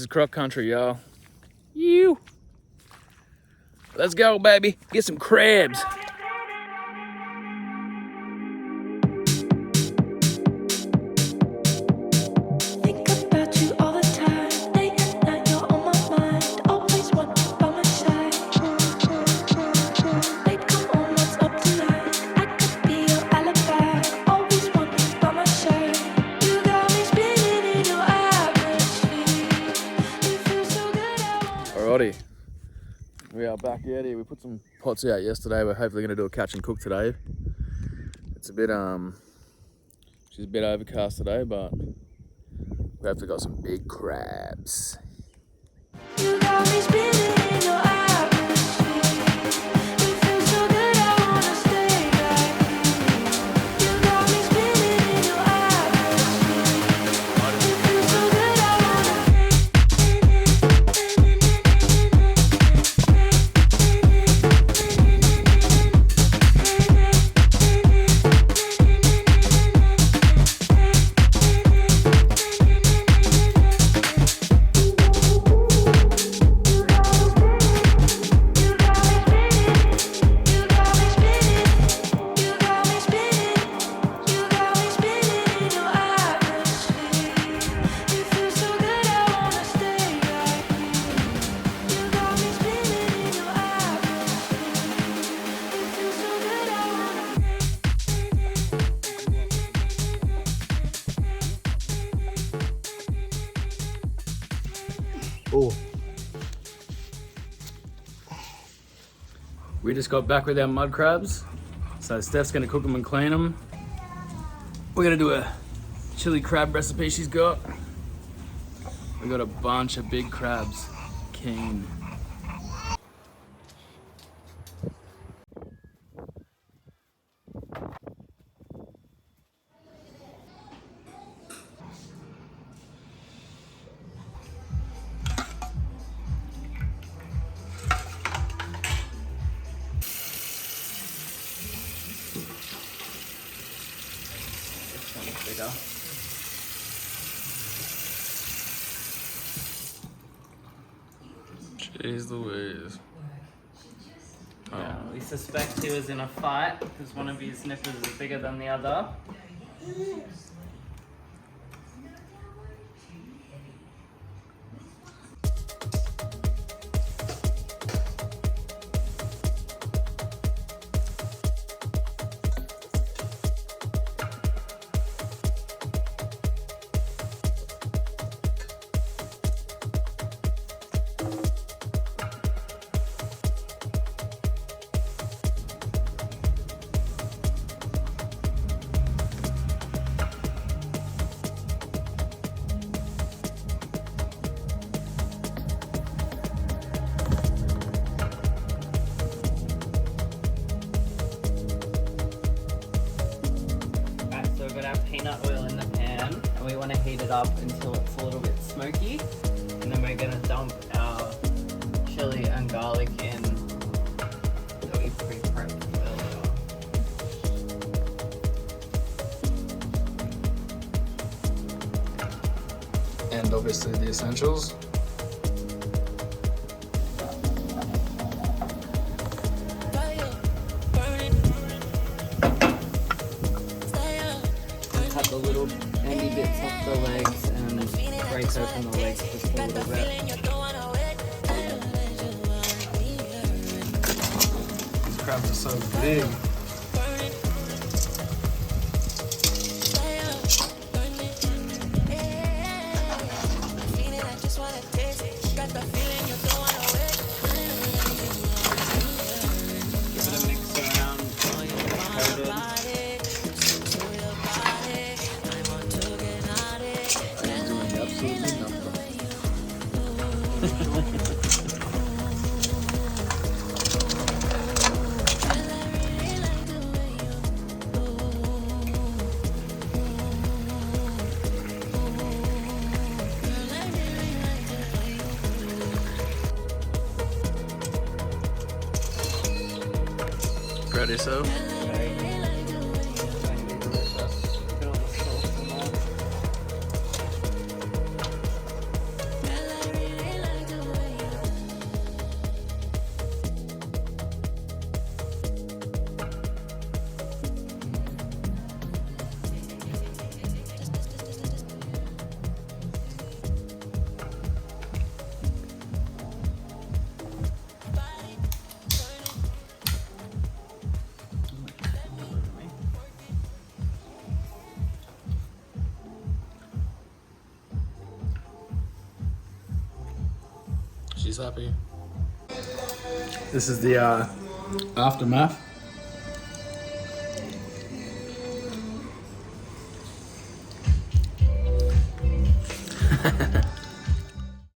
is croc country, y'all. You. Let's go, baby. Get some crabs. Alrighty, we are back out here. We put some pots out yesterday. We're hopefully going to do a catch and cook today. It's a bit she's a bit overcast today, but we hopefully got some big crabs. You got me spinning in your atmosphere. It feels so good, I wanna stay right here. You got me spinning in your atmosphere. It feels so good, I wanna. Oh. We just got back with our mud crabs, so Steph's gonna cook them and clean them. We're gonna do a chili crab recipe she's got. We got a bunch of big crabs, keen. Bigger. Jeez Louise. Oh. Yeah, we suspect he was in a fight because one of his nippers is bigger than the other. Peanut oil in the pan, and we want to heat it up until it's a little bit smoky, and then we're going to dump our chili and garlic in that we pre-prepped earlier. And obviously the essentials. Cut the little endy bits off the legs and break open the legs just a little bit. These crabs are so big. Give it a mix around, coat it. Ready, so? She's happy. This is the aftermath.